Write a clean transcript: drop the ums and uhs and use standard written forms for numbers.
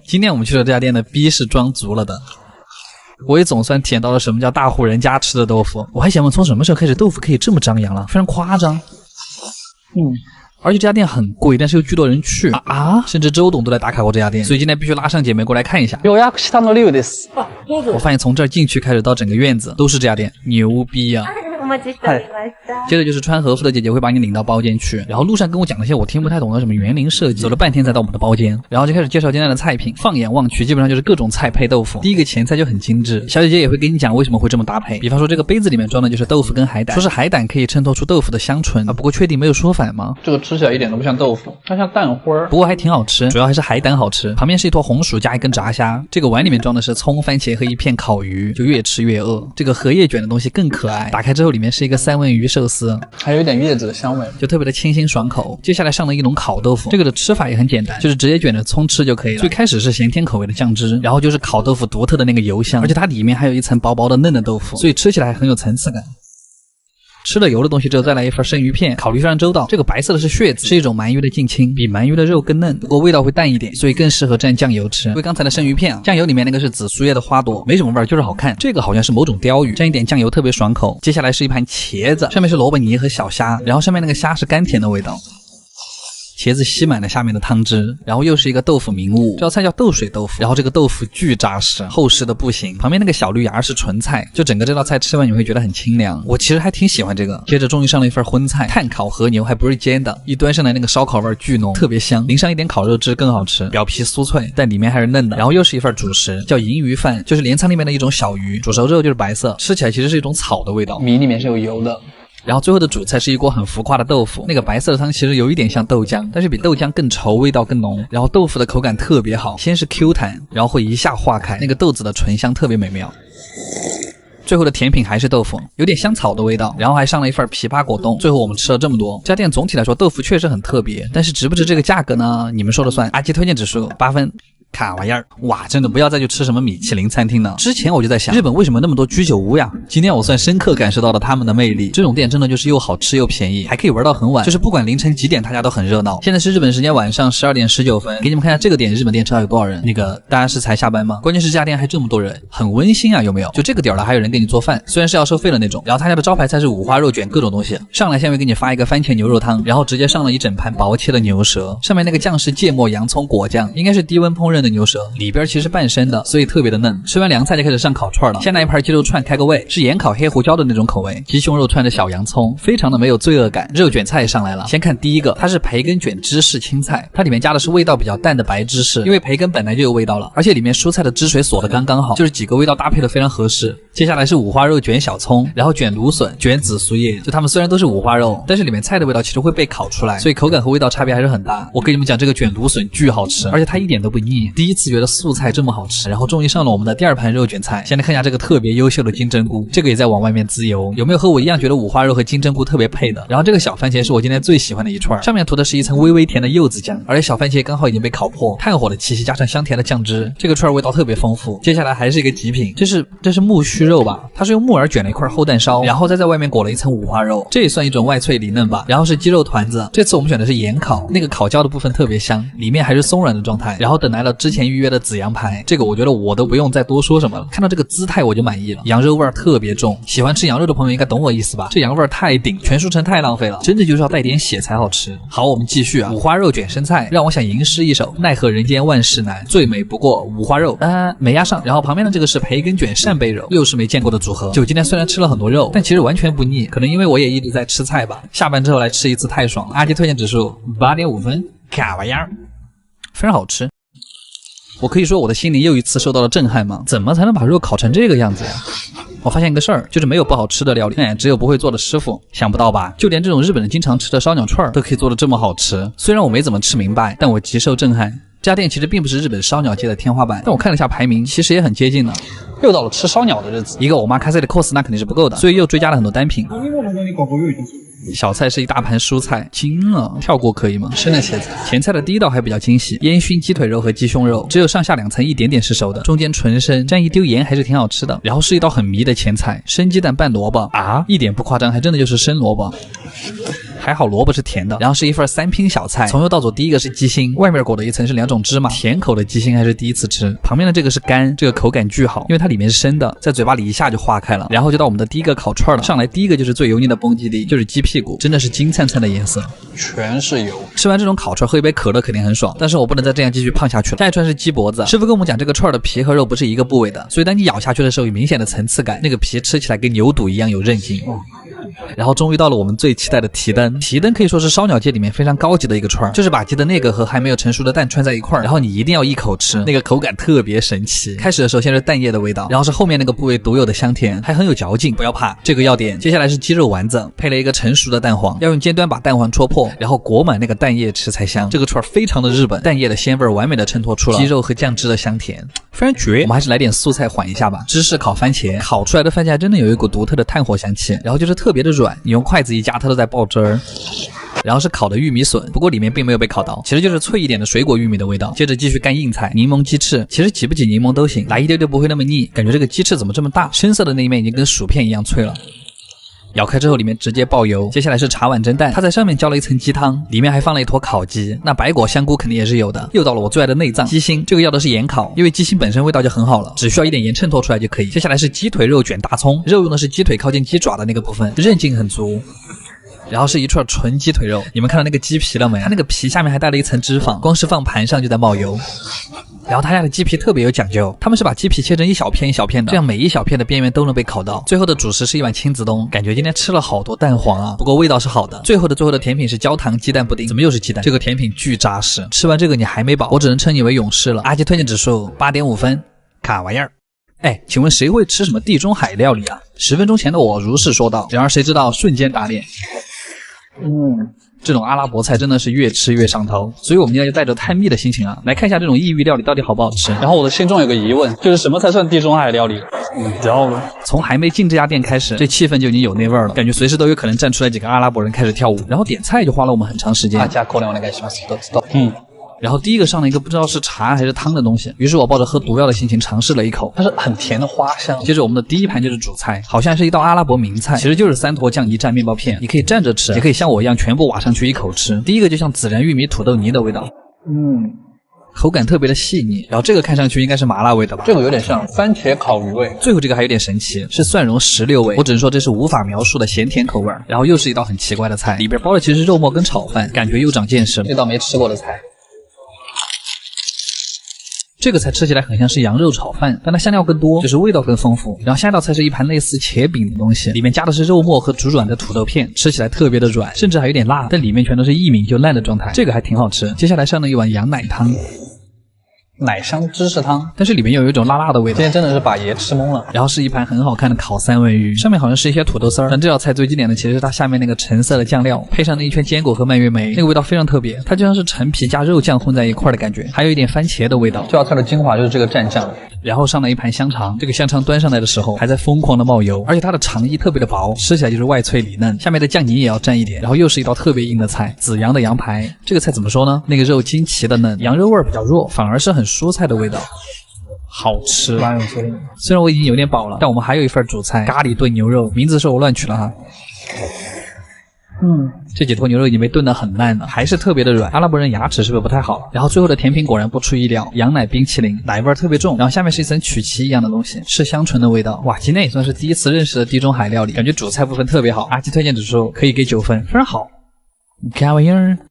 今天我们去的这家店的逼是装足了的。我也总算体验到了什么叫大户人家吃的豆腐。我还想问，从什么时候开始豆腐可以这么张扬了？非常夸张。而且这家店很贵，但是又巨多人去甚至周董都来打卡过这家店，所以今天必须拉上姐妹过来看一下。我发现从这儿进去开始到整个院子都是这家店，牛逼啊！接着就是穿和服的姐姐会把你领到包间去，然后路上跟我讲了些我听不太懂的什么园林设计，走了半天才到我们的包间，然后就开始介绍今天的菜品。放眼望去，基本上就是各种菜配豆腐。第一个前菜就很精致，小姐姐也会跟你讲为什么会这么搭配。比方说这个杯子里面装的就是豆腐跟海胆，说是海胆可以衬托出豆腐的香醇不过确定没有说反吗？这个吃起来一点都不像豆腐，它像蛋花，不过还挺好吃，主要还是海胆好吃。旁边是一坨红薯加一根炸虾，这个碗里面装的是葱、番茄和一片烤鱼，就越吃越饿。这个荷叶卷的东西更可爱，打开之后里面是一个三文鱼寿司，还有一点叶子的香味，就特别的清新爽口。接下来上了一笼烤豆腐，这个的吃法也很简单，就是直接卷着葱吃就可以了。最开始是咸甜口味的酱汁，然后就是烤豆腐独特的那个油香，而且它里面还有一层薄薄的嫩的豆腐，所以吃起来很有层次感。吃了油的东西之后再来一份生鱼片，考虑非常周到。这个白色的是血子，是一种鳗鱼的近亲，比鳗鱼的肉更嫩，不过味道会淡一点，所以更适合蘸酱油吃。因为刚才的生鱼片酱油里面那个是紫苏叶的花朵，没什么味儿，就是好看。这个好像是某种鲷鱼，蘸一点酱油特别爽口。接下来是一盘茄子，上面是萝卜泥和小虾，然后上面那个虾是甘甜的味道。茄子吸满了下面的汤汁，然后又是一个豆腐名物，这道菜叫豆水豆腐，然后这个豆腐巨扎实，厚实的不行。旁边那个小绿芽是纯菜，就整个这道菜吃完你会觉得很清凉，我其实还挺喜欢这个。接着终于上了一份荤菜，炭烤和牛，还不是煎的，一端上来那个烧烤味巨浓，特别香，淋上一点烤肉汁更好吃，表皮酥脆，但里面还是嫩的。然后又是一份主食，叫银鱼饭，就是镰仓里面的一种小鱼，煮熟之后就是白色，吃起来其实是一种草的味道，米里面是有油的。然后最后的主菜是一锅很浮夸的豆腐，那个白色的汤其实有一点像豆浆，但是比豆浆更稠，味道更浓。然后豆腐的口感特别好，先是 Q 弹，然后会一下化开，那个豆子的醇香特别美妙。最后的甜品还是豆腐，有点香草的味道，然后还上了一份枇杷果冻。最后我们吃了这么多，这家店总体来说豆腐确实很特别，但是值不值这个价格呢？你们说了算。阿基推荐指数8分。卡玩意儿，哇，真的不要再去吃什么米其林餐厅了。之前我就在想，日本为什么那么多居酒屋呀？今天我算深刻感受到了他们的魅力。这种店真的就是又好吃又便宜，还可以玩到很晚，就是不管凌晨几点，大家都很热闹。现在是日本时间晚上12点19分，给你们看一下这个点日本电车有多少人。那个大家是才下班吗？关键是这家店还这么多人，很温馨啊，有没有？就这个点了还有人给你做饭，虽然是要收费的那种。然后他家的招牌菜是五花肉卷各种东西，上来先会给你发一个番茄牛肉汤，然后直接上了一整盘薄切的牛舌，上面那个酱是芥末洋葱果酱，应该是低温烹饪的牛舌，里边其实是半生的，所以特别的嫩。吃完凉菜就开始上烤串了，先来一盘鸡肉串开个胃，是盐烤黑胡椒的那种口味，鸡胸肉串着小洋葱，非常的没有罪恶感。肉卷菜上来了，先看第一个，它是培根卷芝士青菜，它里面加的是味道比较淡的白芝士，因为培根本来就有味道了，而且里面蔬菜的汁水锁得刚刚好，就是几个味道搭配的非常合适。接下来是五花肉卷小葱，然后卷芦笋，卷紫苏叶，就它们虽然都是五花肉，但是里面菜的味道其实会被烤出来，所以口感和味道差别还是很大。我跟你们讲，这个卷芦笋巨好吃，而且它一点都不腻，第一次觉得素菜这么好吃。然后终于上了我们的第二盘肉卷菜，先来看一下这个特别优秀的金针菇，这个也在往外面滋油。有没有和我一样觉得五花肉和金针菇特别配的？然后这个小番茄是我今天最喜欢的一串，上面涂的是一层微微甜的柚子酱，而且小番茄刚好已经被烤破，炭火的气息加上香甜的酱汁，这个串味道特别丰富。接下来还是一个极品，这是木须肉吧？它是用木耳卷了一块厚蛋烧，然后再在外面裹了一层五花肉，这也算一种外脆里嫩吧。然后是鸡肉团子，这次我们选的是盐烤，那个烤焦的部分特别香，里面还是松软的状态。然后等来了之前预约的紫羊排，这个我觉得我都不用再多说什么了，看到这个姿态我就满意了，羊肉味儿特别重，喜欢吃羊肉的朋友应该懂我意思吧？这羊味儿太顶，全熟成太浪费了，真的就是要带点血才好吃。好，我们继续啊，五花肉卷生菜，让我想吟诗一首，奈何人间万事难，最美不过五花肉。没压上。然后旁边的这个是培根卷扇贝肉，又是没见过的组合。就今天虽然吃了很多肉，但其实完全不腻，可能因为我也一直在吃菜吧。下班之后来吃一次太爽了。阿基推荐指数8.5分，卡哇呀，非常好吃。我可以说我的心灵又一次受到了震撼吗？怎么才能把肉烤成这个样子呀？我发现一个事儿，就是没有不好吃的料理，只有不会做的师傅。想不到吧？就连这种日本人经常吃的烧鸟串都可以做得这么好吃。虽然我没怎么吃明白，但我极受震撼。这家店其实并不是日本烧鸟界的天花板，但我看了一下排名，其实也很接近的。又到了吃烧鸟的日子，一个我妈开塞的 cos 那肯定是不够的，所以又追加了很多单品。小菜是一大盘蔬菜，惊了，跳过可以吗？生的茄子。前菜的第一道还比较惊喜，烟熏鸡腿肉和鸡胸肉，只有上下两层一点点是熟的，中间纯生，蘸一丢盐还是挺好吃的。然后是一道很迷的前菜，生鸡蛋拌萝卜啊，一点不夸张，还真的就是生萝卜。还好萝卜是甜的。然后是一份3拼小菜，从右到左，第一个是鸡心，外面裹的一层是2种芝麻，甜口的鸡心还是第一次吃。旁边的这个是肝，这个口感巨好，因为它里面是生的，在嘴巴里一下就化开了。然后就到我们的第一个烤串了，上来第一个就是最油腻的崩基地，就是鸡屁股，真的是金灿灿的颜色，全是油。吃完这种烤串，喝一杯可乐肯定很爽，但是我不能再这样继续胖下去了。下一串是鸡脖子，师傅跟我们讲，这个串的皮和肉不是一个部位的，所以当你咬下去的时候有明显的层次感，那个皮吃起来跟牛肚一样有韧劲。然后终于到了我们最期待的提灯，提灯可以说是烧鸟界里面非常高级的一个串，就是把鸡的那个和还没有成熟的蛋串在一块儿，然后你一定要一口吃，那个口感特别神奇。开始的时候先是蛋液的味道，然后是后面那个部位独有的香甜，还很有嚼劲，不要怕，这个要点。接下来是鸡肉丸子，配了一个成熟的蛋黄，要用尖端把蛋黄戳破，然后裹满那个蛋液吃才香。这个串非常的日本，蛋液的鲜味完美的衬托出了鸡肉和酱汁的香甜，非常绝。我们还是来点素菜缓一下吧。芝士烤番茄，烤出来的番茄还真的有一股独特的炭火香气，然后就是特别的软，你用筷子一夹它都在爆汁儿。然后是烤的玉米笋，不过里面并没有被烤到，其实就是脆一点的水果玉米的味道。接着继续干硬菜，柠檬鸡翅，其实挤不挤柠檬都行，来一丢丢不会那么腻。感觉这个鸡翅怎么这么大？深色的那一面已经跟薯片一样脆了。咬开之后里面直接爆油。接下来是茶碗蒸蛋，它在上面浇了一层鸡汤，里面还放了一坨烤鸡，那白果香菇肯定也是有的。又到了我最爱的内脏鸡心，这个要的是盐烤，因为鸡心本身味道就很好了，只需要一点盐衬托出来就可以。接下来是鸡腿肉卷大葱，肉用的是鸡腿靠近鸡爪的那个部分，韧劲很足。然后是一串纯鸡腿肉，你们看到那个鸡皮了没？它那个皮下面还带了一层脂肪，光是放盘上就在冒油。然后他家的鸡皮特别有讲究，他们是把鸡皮切成一小片一小片的，这样每一小片的边缘都能被烤到。最后的主食是一碗亲子冬，感觉今天吃了好多蛋黄啊，不过味道是好的。最后的甜品是焦糖鸡蛋布丁，怎么又是鸡蛋？这个甜品巨扎实，吃完这个你还没饱，我只能称你为勇士了。阿基推荐指数8.5分，卡玩意儿。哎，请问谁会吃什么地中海料理啊？10分钟前的我如是说道，然而谁知道瞬间打脸。这种阿拉伯菜真的是越吃越上头，所以我们现在就带着探秘的心情啊，来看一下这种异域料理到底好不好吃。然后我的心中有个疑问，就是什么才算地中海料理？知道了。从还没进这家店开始，这气氛就已经有那味儿了，感觉随时都有可能站出来几个阿拉伯人开始跳舞。然后点菜就花了我们很长时间。然后第一个上了一个不知道是茶还是汤的东西，于是我抱着喝毒药的心情尝试了一口，它是很甜的花香。接着我们的第一盘就是主菜，好像是一道阿拉伯名菜，其实就是3坨酱泥蘸面包片，你可以站着吃，也可以像我一样全部挖上去一口吃。第一个就像孜然玉米土豆泥的味道，口感特别的细腻。然后这个看上去应该是麻辣味的吧，这个有点像番茄烤鱼味。最后这个还有点神奇，是蒜蓉石榴味，我只能说这是无法描述的咸甜口味。然后又是一道很奇怪的菜，里边包的其实是肉末跟炒饭，感觉又长见识了。这道没吃过的菜。这个菜吃起来很像是羊肉炒饭，但它香料更多，就是味道更丰富。然后下一道菜是一盘类似茄饼的东西，里面加的是肉末和煮软的土豆片，吃起来特别的软，甚至还有点辣，但里面全都是一抿就烂的状态，这个还挺好吃。接下来上了一碗羊奶汤，奶香芝士汤，但是里面又有一种辣辣的味道，今天真的是把爷吃懵了。然后是一盘很好看的烤三文鱼，上面好像是一些土豆丝儿，但这道菜最经典的其实是它下面那个橙色的酱料，配上那一圈坚果和蔓越莓，那个味道非常特别，它就像是陈皮加肉酱混在一块的感觉，还有一点番茄的味道。这道菜的精华就是这个蘸酱。然后上了一盘香肠，这个香肠端上来的时候还在疯狂的冒油，而且它的肠衣特别的薄，吃起来就是外脆里嫩，下面的酱泥也要蘸一点。然后又是一道特别硬的菜，紫阳的羊排，这个菜怎么说呢？那个肉惊奇的嫩，羊肉味比较弱，反而是很蔬菜的味道，好吃。虽然我已经有点饱了，但我们还有一份主菜，咖喱炖牛肉，名字是我乱取了哈。这几坨牛肉已经被炖得很烂了，还是特别的软。阿拉伯人牙齿是不是不太好？然后最后的甜品果然不出意料，羊奶冰淇淋，奶味特别重，然后下面是一层曲奇一样的东西，是香醇的味道。哇，今天也算是第一次认识的地中海料理，感觉主菜部分特别好。阿基推荐指数可以给9分，非常好。看玩意儿。